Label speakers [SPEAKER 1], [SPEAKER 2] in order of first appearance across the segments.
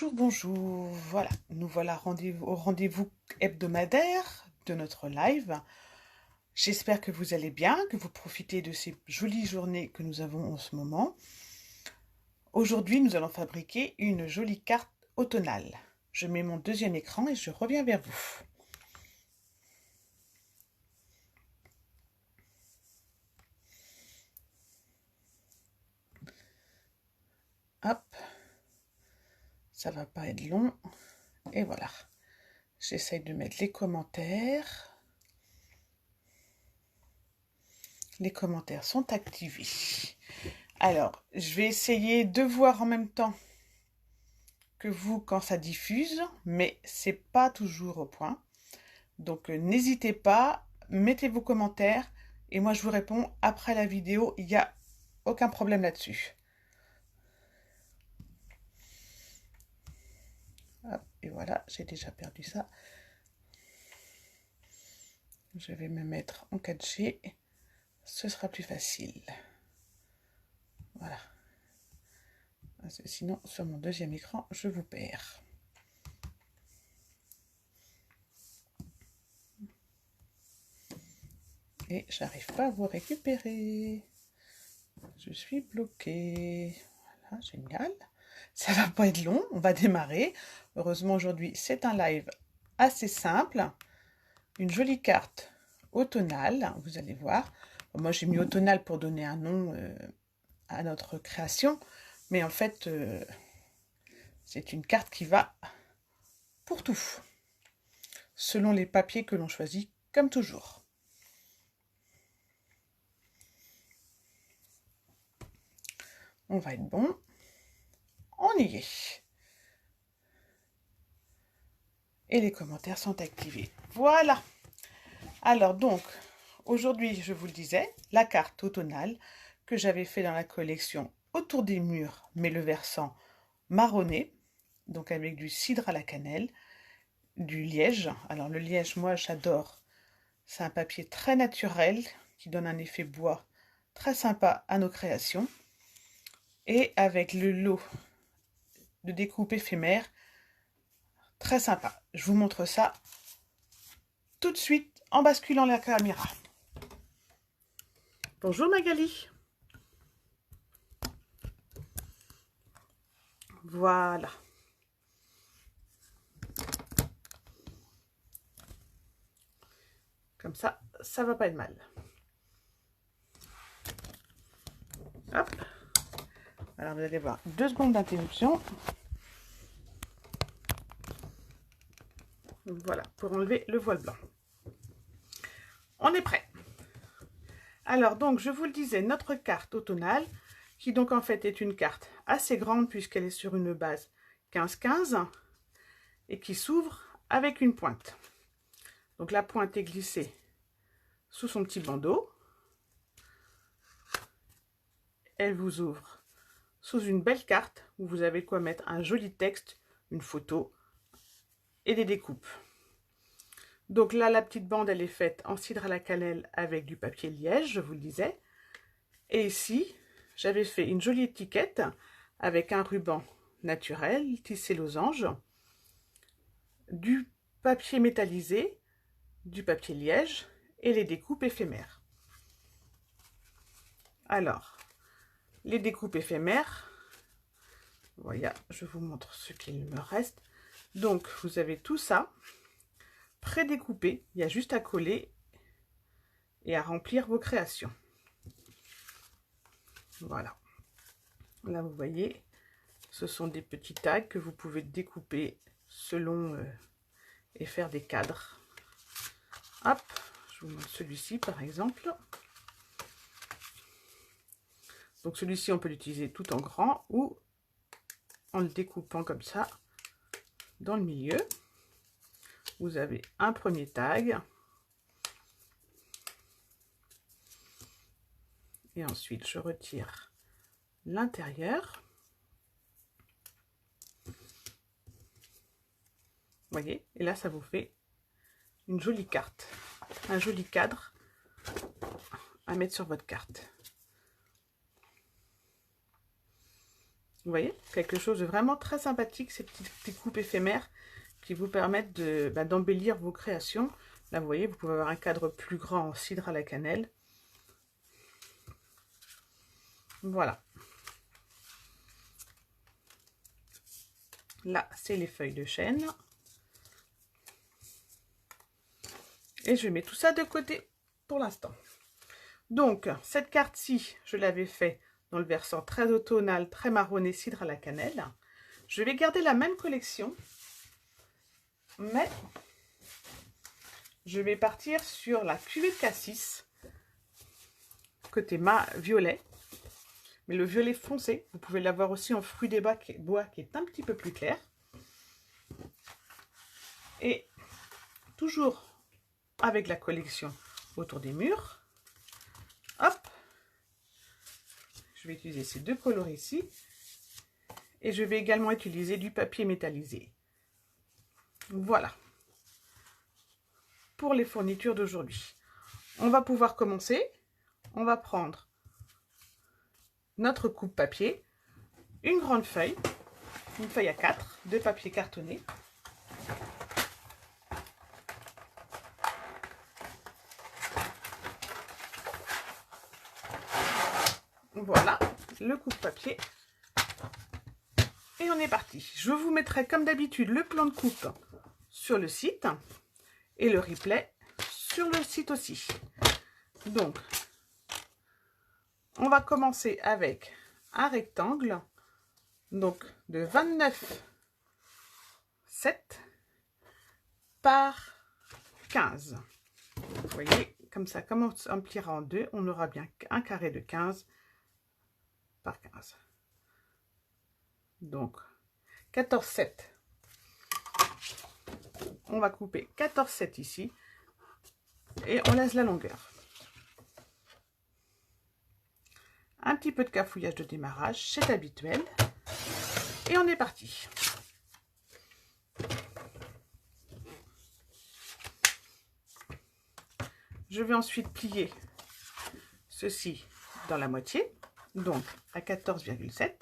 [SPEAKER 1] Bonjour, bonjour. Voilà, nous voilà au rendez-vous hebdomadaire de notre live. J'espère que vous allez bien, que vous profitez de ces jolies journées que nous avons en ce moment. Aujourd'hui, nous allons fabriquer une jolie carte automnale. Je mets mon deuxième écran et je reviens vers vous. Hop, ça va pas être long. Et voilà, j'essaye de mettre les commentaires. Les commentaires sont activés. Alors, je vais essayer de voir en même temps que vous quand ça diffuse, mais c'est pas toujours au point. Donc n'hésitez pas, mettez vos commentaires et moi je vous réponds après la vidéo, il n'y a aucun problème là-dessus. Et voilà, j'ai déjà perdu ça. Je vais me mettre en 4G, ce sera plus facile. Voilà. Sinon, sur mon deuxième écran, je vous perds. Et j'arrive pas à vous récupérer. Je suis bloquée. Voilà, génial. Ça va pas être long, on va démarrer. Heureusement, aujourd'hui, c'est un live assez simple. Une jolie carte automnale, vous allez voir. Moi, j'ai mis automnale pour donner un nom à notre création. Mais en fait, c'est une carte qui va pour tout, selon les papiers que l'on choisit, comme toujours. On va être bon. On y est. Et les commentaires sont activés. Voilà. Alors donc, aujourd'hui, je vous le disais, la carte automnale que j'avais fait dans la collection Autour des murs, mais le versant marronné, donc avec du cidre à la cannelle, du liège. Alors le liège, moi j'adore. C'est un papier très naturel qui donne un effet bois très sympa à nos créations. Et avec le lot de découpe éphémère, très sympa. Je vous montre ça tout de suite en basculant la caméra. Bonjour Magali. Voilà. Comme ça, ça va pas être mal. Hop. Alors vous allez voir, 2 secondes d'interruption. Voilà, pour enlever le voile blanc. On est prêt. Alors donc, je vous le disais, notre carte automnale, qui donc en fait est une carte assez grande puisqu'elle est sur une base 15-15 et qui s'ouvre avec une pointe. Donc la pointe est glissée sous son petit bandeau. Elle vous ouvre sous une belle carte où vous avez quoi mettre un joli texte, une photo et des découpes. Donc là, la petite bande, elle est faite en cidre à la cannelle avec du papier liège, je vous le disais. Et ici, j'avais fait une jolie étiquette avec un ruban naturel, tissé losange, du papier métallisé, du papier liège et les découpes éphémères. Alors, les découpes éphémères, voilà, je vous montre ce qu'il me reste. Donc, vous avez tout ça pré-découpé, il y a juste à coller et à remplir vos créations. Voilà. Là, vous voyez, ce sont des petits tags que vous pouvez découper selon et faire des cadres. Hop, je vous montre celui-ci par exemple. Donc celui-ci, on peut l'utiliser tout en grand ou en le découpant comme ça dans le milieu. Vous avez un premier tag. Et ensuite, je retire l'intérieur. Vous voyez, et là, ça vous fait une jolie carte, un joli cadre à mettre sur votre carte. Vous voyez, quelque chose de vraiment très sympathique, ces petites coupes éphémères qui vous permettent d'embellir vos créations. Là, vous voyez, vous pouvez avoir un cadre plus grand en cidre à la cannelle. Voilà. Là, c'est les feuilles de chêne. Et je mets tout ça de côté pour l'instant. Donc, cette carte-ci, je l'avais fait dans le versant très automnal, très marronné, cidre à la cannelle. Je vais garder la même collection, mais je vais partir sur la cuvée de cassis, côté violet, mais le violet foncé. Vous pouvez l'avoir aussi en fruit des bois qui est un petit peu plus clair. Et toujours avec la collection autour des murs. Hop, je vais utiliser ces deux coloris ici. Et je vais également utiliser du papier métallisé. Voilà. Pour les fournitures d'aujourd'hui. On va pouvoir commencer. On va prendre notre coupe papier, une grande feuille, une feuille à 4 de papier cartonné. Voilà, le coupe-papier. Et on est parti. Je vous mettrai comme d'habitude le plan de coupe sur le site et le replay sur le site aussi. Donc, on va commencer avec un rectangle donc de 29,7 par 15. Vous voyez, comme ça, comme on s'ampliera en deux, on aura bien un carré de 15 par 15. Donc, 14,7. On va couper 14,7 ici et on laisse la longueur. Un petit peu de cafouillage de démarrage, c'est habituel. Et on est parti. Je vais ensuite plier ceci dans la moitié, donc à 14,7.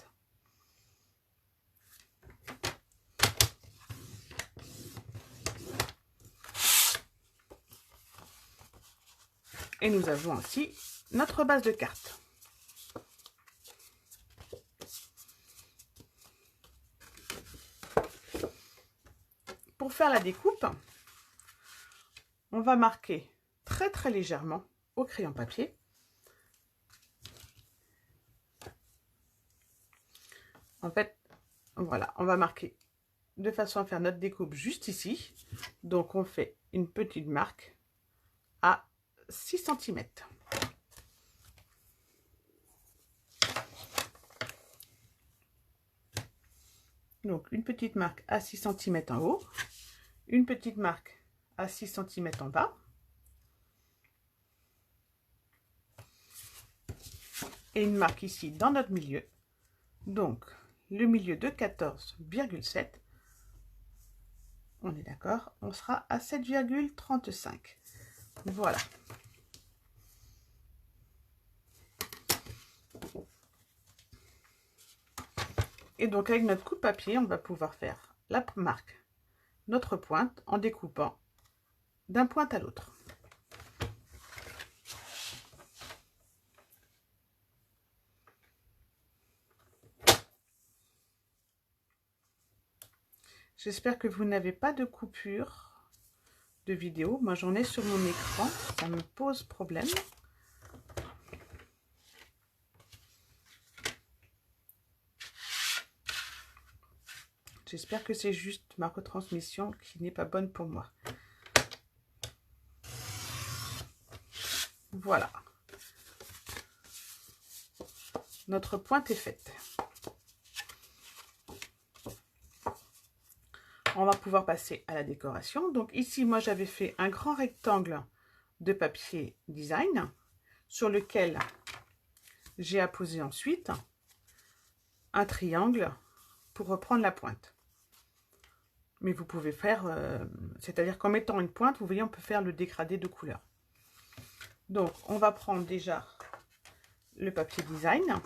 [SPEAKER 1] Et nous avons aussi notre base de carte. Pour faire la découpe, on va marquer très légèrement au crayon papier. En fait, voilà, on va marquer de façon à faire notre découpe juste ici. Donc on fait une petite marque à 6 cm. Donc une petite marque à 6 cm en haut, une petite marque à 6 cm en bas, et une marque ici dans notre milieu. Donc le milieu de 14,7, on est d'accord, on sera à 7,35. Voilà. Et donc avec notre coupe papier, on va pouvoir faire la marque, notre pointe, en découpant d'un point à l'autre. J'espère que vous n'avez pas de coupure de vidéo. Moi, j'en ai sur mon écran. Ça me pose problème. J'espère que c'est juste ma retransmission qui n'est pas bonne pour moi. Voilà. Notre pointe est faite. On va pouvoir passer à la décoration. Donc ici, moi, j'avais fait un grand rectangle de papier design sur lequel j'ai apposé ensuite un triangle pour reprendre la pointe. Mais vous pouvez faire, c'est-à-dire qu'en mettant une pointe, vous voyez, on peut faire le dégradé de couleur. Donc, on va prendre déjà le papier design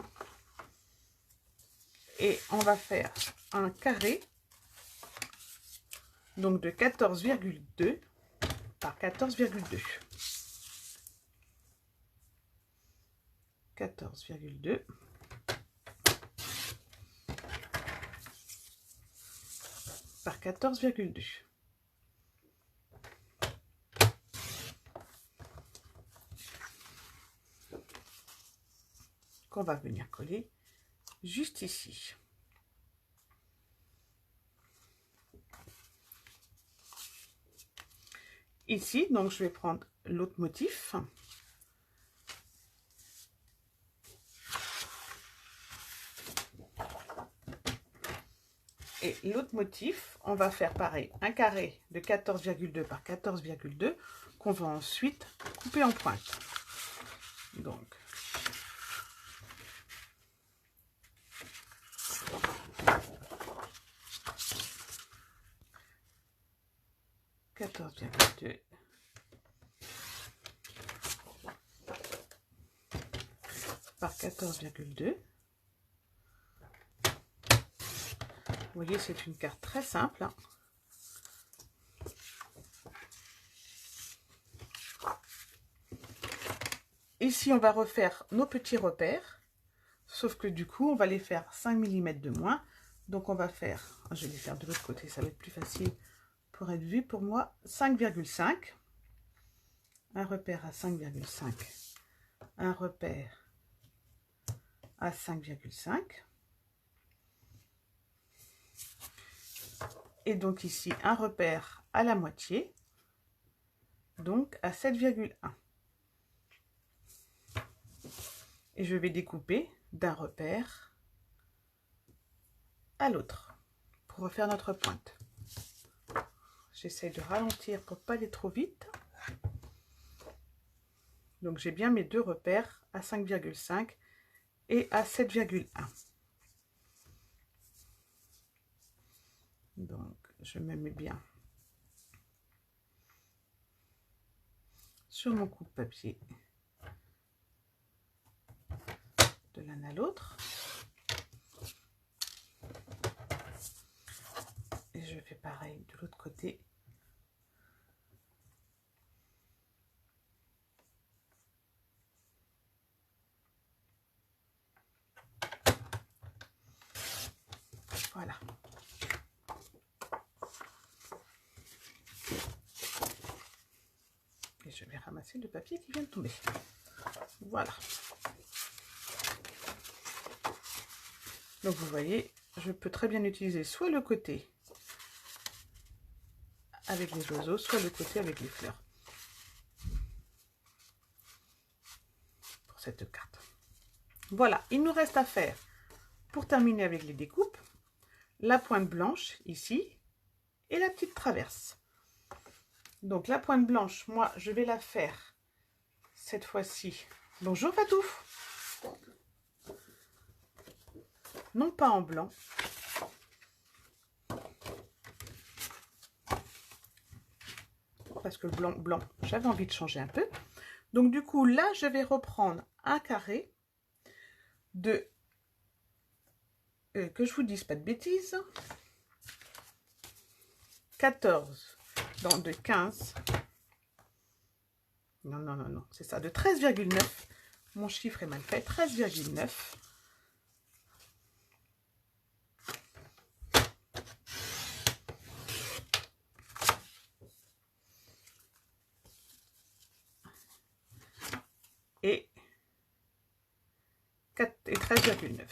[SPEAKER 1] Et on va faire un carré, donc de 14,2 par 14,2. 14,2 par 14,2. Qu'on va venir coller juste ici. Ici, donc je vais prendre l'autre motif. Et l'autre motif, on va faire pareil, un carré de 14,2 par 14,2 qu'on va ensuite couper en pointe. Donc, par 14,2. Vous voyez, c'est une carte très simple. Ici, on va refaire nos petits repères, sauf que du coup, on va les faire 5 mm de moins. Donc, on va faire, je vais les faire de l'autre côté, ça va être plus facile pour être vu pour moi, 5,5. Un repère à 5,5. Un repère à 5,5. Et donc ici, un repère à la moitié, donc à 7,1. Et je vais découper d'un repère à l'autre pour refaire notre pointe. J'essaie de ralentir pour pas aller trop vite. Donc j'ai bien mes deux repères à 5,5 et à 7,1. Donc je me mets bien sur mon coupe-papier de l'un à l'autre. Et je fais pareil de l'autre côté. Voilà. Et je vais ramasser le papier qui vient de tomber. Voilà. Donc vous voyez, je peux très bien utiliser soit le côté avec les oiseaux, soit le côté avec les fleurs. Pour cette carte. Voilà, il nous reste à faire, pour terminer avec les découpes, la pointe blanche ici et la petite traverse. Donc la pointe blanche, moi je vais la faire cette fois-ci. Bonjour Fatouf. Non pas en blanc. Parce que le blanc, j'avais envie de changer un peu. Donc du coup là je vais reprendre un carré de, que je vous dise pas de bêtises, 14, non de 15, non, c'est ça, de 13,9, mon chiffre est mal fait, 13,9. Et 13,9.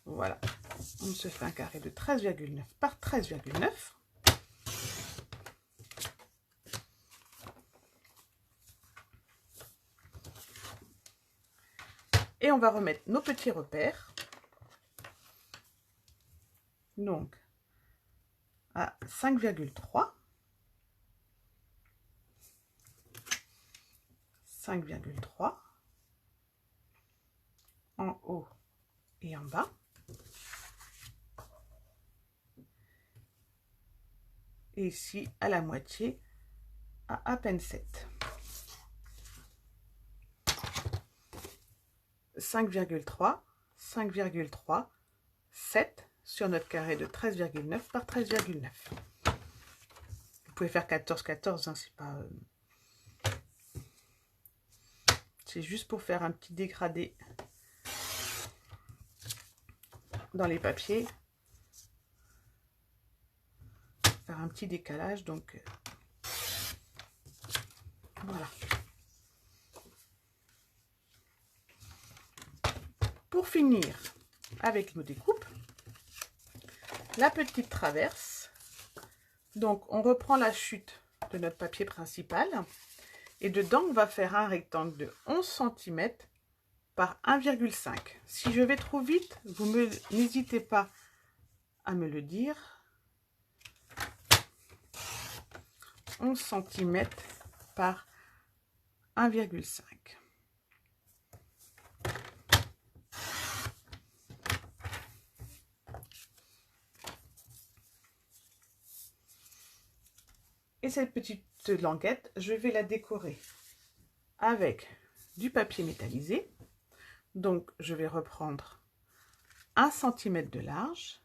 [SPEAKER 1] Voilà, on se fait un carré de 13,9 par 13,9. Et on va remettre nos petits repères. Donc, à 5,3. 5,3. En haut et en bas. Et ici, à la moitié, à peine 7. 5,3, 5,3, 7 sur notre carré de 13,9 par 13,9. Vous pouvez faire 14, 14, hein, c'est pas... c'est juste pour faire un petit dégradé dans les papiers. Faire un petit décalage, donc voilà. Pour finir avec nos découpes, la petite traverse. Donc on reprend la chute de notre papier principal et dedans on va faire un rectangle de 11 cm par 1,5. Si je vais trop vite, n'hésitez pas à me le dire. 11 cm par 1,5. Et cette petite languette, je vais la décorer avec du papier métallisé. Donc, je vais reprendre 1 cm de large.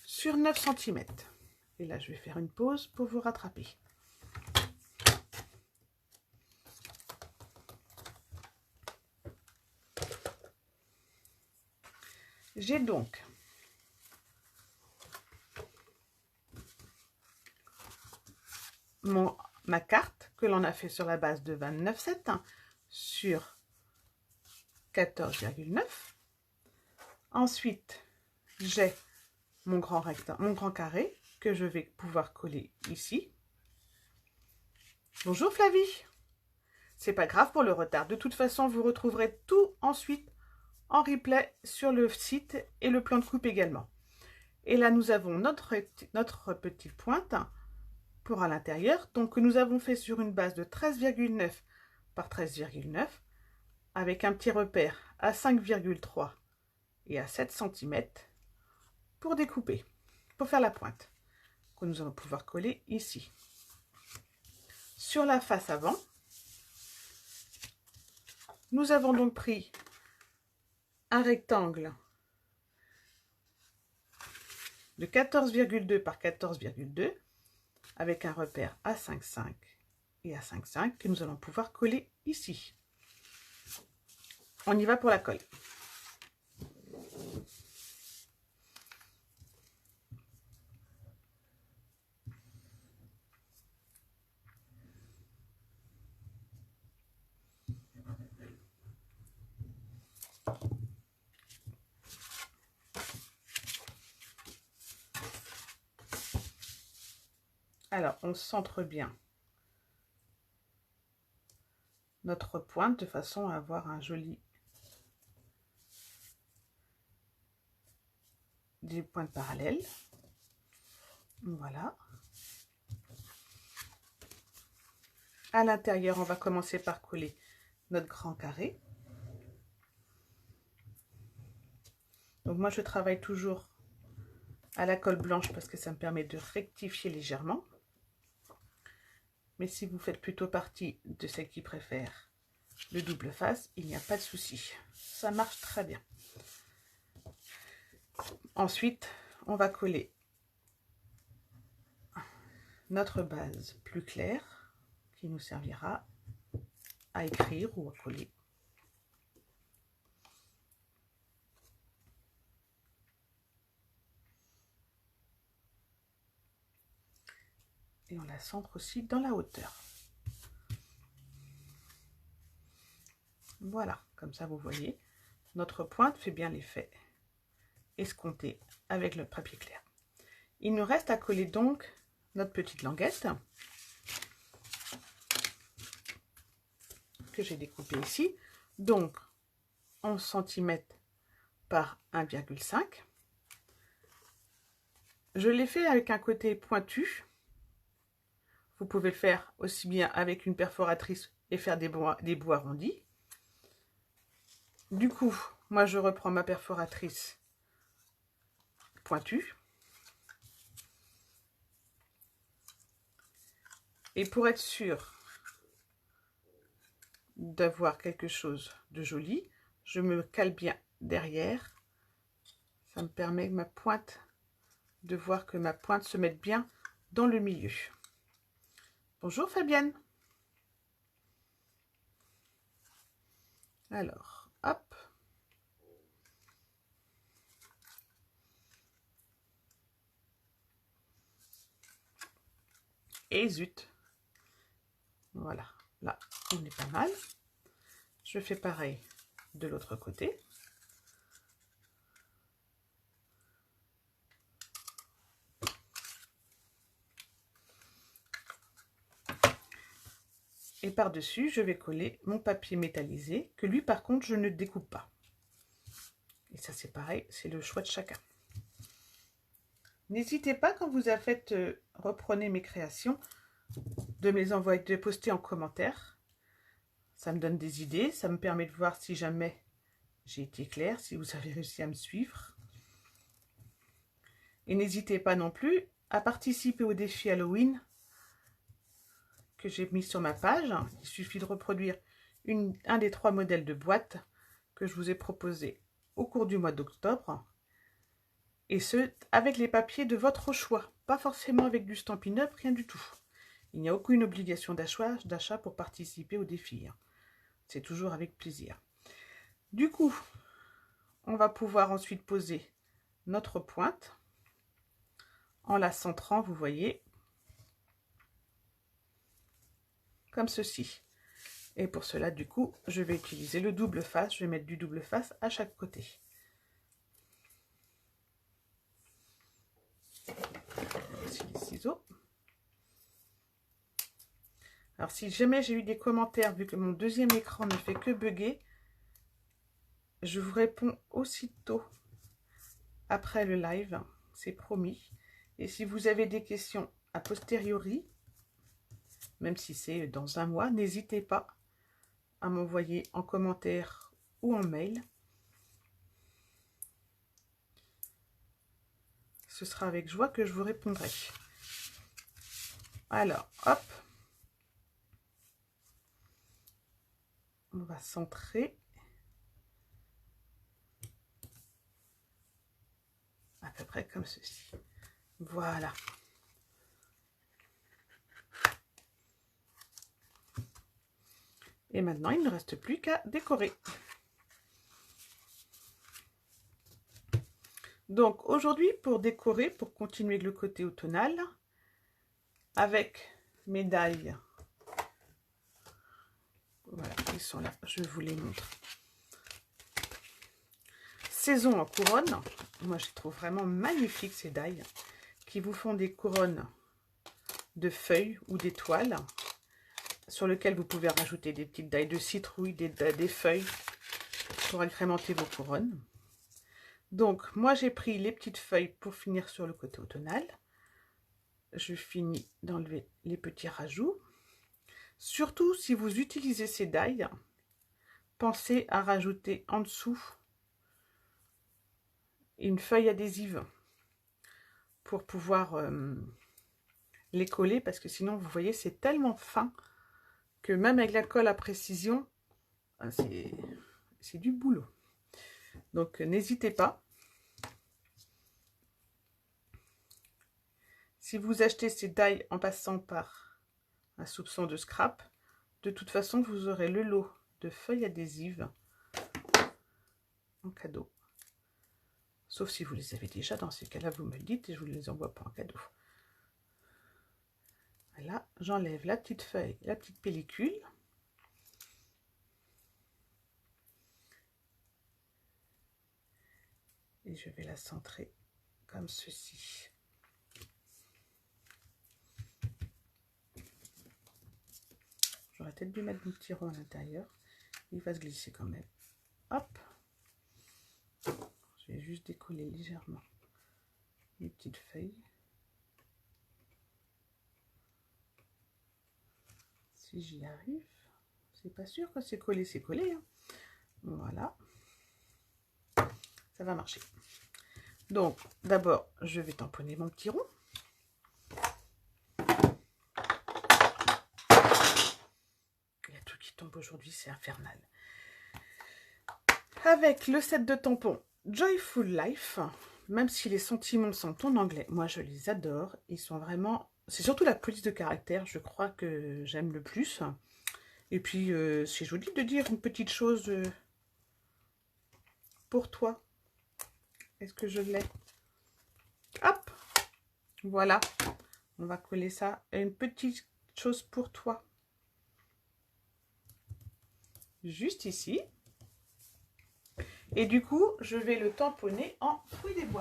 [SPEAKER 1] Sur 9 cm. Et là, je vais faire une pause pour vous rattraper. J'ai donc ma carte que l'on a fait sur la base de 29,7 sur 14,9. Ensuite, j'ai mon grand rectangle, mon grand carré que je vais pouvoir coller ici. Bonjour Flavie. C'est pas grave pour le retard. De toute façon, vous retrouverez tout ensuite en replay sur le site et le plan de coupe également. Et là, nous avons notre petite pointe pour à l'intérieur. Donc, nous avons fait sur une base de 13,9 par 13,9 avec un petit repère à 5,3 et à 7 cm pour découper, pour faire la pointe que nous allons pouvoir coller ici. Sur la face avant, nous avons donc pris un rectangle de 14,2 par 14,2 avec un repère à 5,5 et à 5,5 que nous allons pouvoir coller ici. On y va pour la colle. Alors, on centre bien notre pointe de façon à avoir un joli des pointes parallèles. Voilà. À l'intérieur, on va commencer par coller notre grand carré. Donc moi, je travaille toujours à la colle blanche parce que ça me permet de rectifier légèrement. Mais si vous faites plutôt partie de celles qui préfèrent le double face, il n'y a pas de souci. Ça marche très bien. Ensuite, on va coller notre base plus claire qui nous servira à écrire ou à coller. Et on la centre aussi dans la hauteur. Voilà, comme ça vous voyez, notre pointe fait bien l'effet escompté avec le papier clair. Il nous reste à coller donc notre petite languette que j'ai découpée ici. Donc 11 cm par 1,5. Je l'ai fait avec un côté pointu. Vous pouvez le faire aussi bien avec une perforatrice et faire des bouts arrondis. Du coup, moi je reprends ma perforatrice pointue. Et pour être sûr d'avoir quelque chose de joli, je me cale bien derrière. Ça me permet ma pointe, de voir que ma pointe se mette bien dans le milieu. Bonjour Fabienne. Alors, hop. Et zut. Voilà, là, on est pas mal. Je fais pareil de l'autre côté. Et par-dessus, je vais coller mon papier métallisé, que lui, par contre, je ne découpe pas. Et ça, c'est pareil, c'est le choix de chacun. N'hésitez pas, quand vous avez fait, reprenez mes créations, de me les envoyer, de poster en commentaire. Ça me donne des idées, ça me permet de voir si jamais j'ai été claire, si vous avez réussi à me suivre. Et n'hésitez pas non plus à participer au défi Halloween que j'ai mis sur ma page. Il suffit de reproduire un des 3 modèles de boîte que je vous ai proposé au cours du mois d'octobre. Et ce, avec les papiers de votre choix. Pas forcément avec du Stampin' Up, rien du tout. Il n'y a aucune obligation d'achat pour participer au défi. C'est toujours avec plaisir. Du coup, on va pouvoir ensuite poser notre pointe en la centrant, vous voyez, comme ceci. Et pour cela, du coup, je vais utiliser le double face. Je vais mettre du double face à chaque côté. Voici les ciseaux. Alors, si jamais j'ai eu des commentaires, vu que mon deuxième écran ne fait que bugger, je vous réponds aussitôt après le live, c'est promis. Et si vous avez des questions a posteriori, même si c'est dans un mois, n'hésitez pas à m'envoyer en commentaire ou en mail. Ce sera avec joie que je vous répondrai. Alors, hop. On va centrer. À peu près comme ceci. Voilà. Et maintenant, il ne reste plus qu'à décorer. Donc, aujourd'hui, pour décorer, pour continuer le côté automnal, avec mes die. Voilà, ils sont là, je vous les montre. Saison en couronne. Moi, je les trouve vraiment magnifiques, ces die, qui vous font des couronnes de feuilles ou d'étoiles, sur lesquelles vous pouvez rajouter des petites die de citrouille, des feuilles, pour agrémenter vos couronnes. Donc, moi, j'ai pris les petites feuilles pour finir sur le côté automnal. Je finis d'enlever les petits rajouts. Surtout, si vous utilisez ces die, pensez à rajouter en dessous une feuille adhésive pour pouvoir les coller, parce que sinon, vous voyez, c'est tellement fin que même avec la colle à précision, c'est du boulot. Donc, n'hésitez pas. Si vous achetez ces die en passant par un soupçon de scrap, de toute façon, vous aurez le lot de feuilles adhésives en cadeau. Sauf si vous les avez déjà, dans ces cas-là, vous me le dites et je vous les envoie pas en cadeau. Voilà, j'enlève la petite feuille, la petite pellicule. Et je vais la centrer comme ceci. J'aurais peut-être dû mettre mon petit rond à l'intérieur. Il va se glisser quand même. Hop. Je vais juste décoller légèrement les petites feuilles. Si j'y arrive. C'est pas sûr que c'est collé, c'est collé. Hein. Voilà. Ça va marcher. Donc, d'abord, je vais tamponner mon petit rond. Il y a tout qui tombe aujourd'hui, c'est infernal. Avec le set de tampons Joyful Life, même si les sentiments sont en anglais, moi je les adore. Ils sont vraiment... C'est surtout la police de caractère, je crois que j'aime le plus. Et puis, c'est joli de dire une petite chose pour toi. Est-ce que je l'ai? Hop! Voilà. On va coller ça. Une petite chose pour toi. Juste ici. Et du coup, je vais le tamponner en fruits des bois.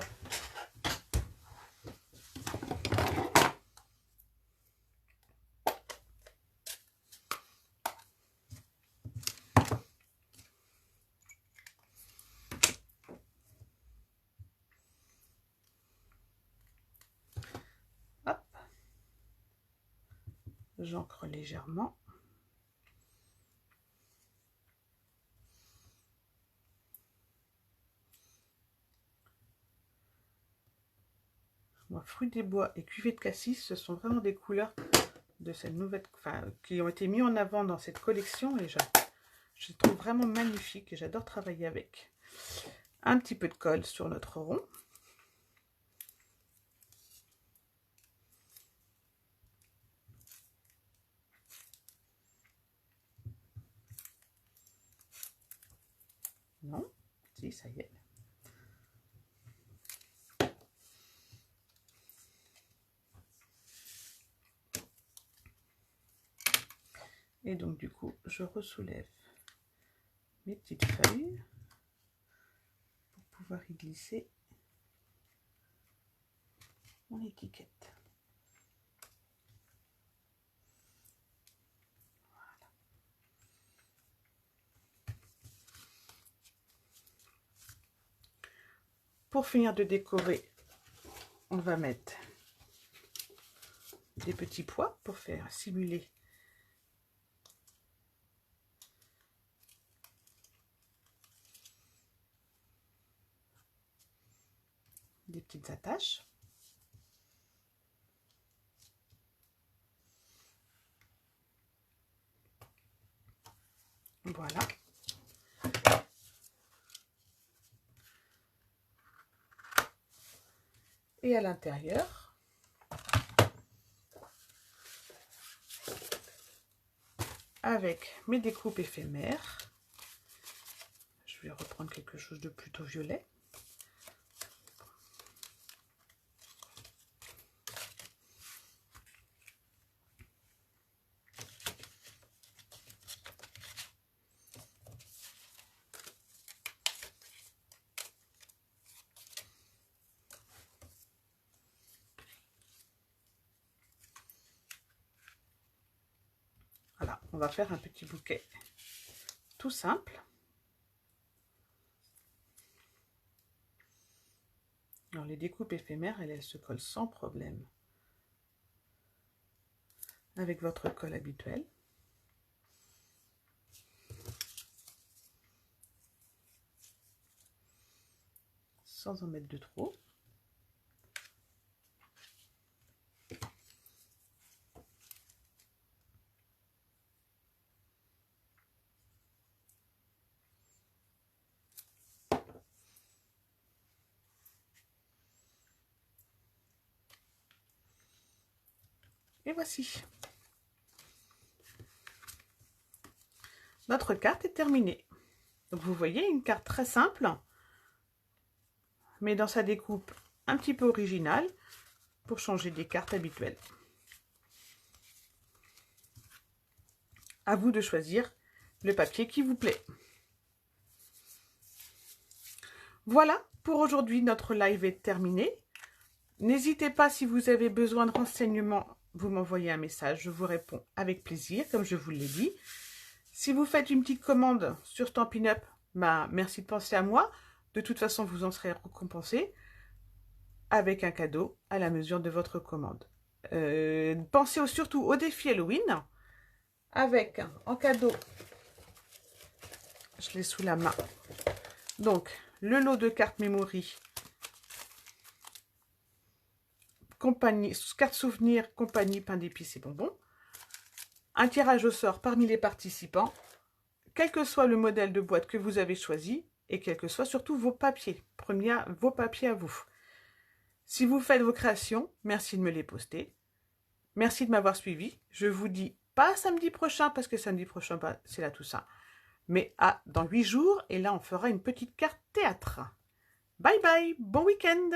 [SPEAKER 1] Hop. J'ancre légèrement. Moi, fruits des bois et cuvée de cassis, ce sont vraiment des couleurs de cette nouvelle, qui ont été mis en avant dans cette collection et je les trouve vraiment magnifiques et j'adore travailler avec. Un petit peu de colle sur notre rond. Non, si, ça y est. Et donc du coup, je ressoulève mes petites feuilles pour pouvoir y glisser mon étiquette. Voilà. Pour finir de décorer, on va mettre des petits pois pour faire simuler des petites attaches. Voilà. Et à l'intérieur, avec mes découpes éphémères, je vais reprendre quelque chose de plutôt violet. Voilà, on va faire un petit bouquet tout simple. Alors les découpes éphémères, elles se collent sans problème avec votre colle habituelle. Sans en mettre de trop. Et voici. Notre carte est terminée. Donc vous voyez, une carte très simple, mais dans sa découpe un petit peu originale pour changer des cartes habituelles. À vous de choisir le papier qui vous plaît. Voilà, pour aujourd'hui, notre live est terminé. N'hésitez pas, si vous avez besoin de renseignements, vous m'envoyez un message, je vous réponds avec plaisir, comme je vous l'ai dit. Si vous faites une petite commande sur Stampin' Up, merci de penser à moi. De toute façon, vous en serez récompensé avec un cadeau à la mesure de votre commande. Pensez surtout au défi Halloween, avec en cadeau, je l'ai sous la main, donc le lot de cartes Memory, compagnie, carte souvenir, compagnie, pain d'épices et bonbons, un tirage au sort parmi les participants, quel que soit le modèle de boîte que vous avez choisi et quels que soient surtout vos papiers. Prenez vos papiers à vous. Si vous faites vos créations, merci de me les poster. Merci de m'avoir suivi. Je vous dis pas samedi prochain parce que samedi prochain, c'est la Toussaint. Mais dans 8 jours et là, on fera une petite carte théâtre. Bye bye, bon week-end!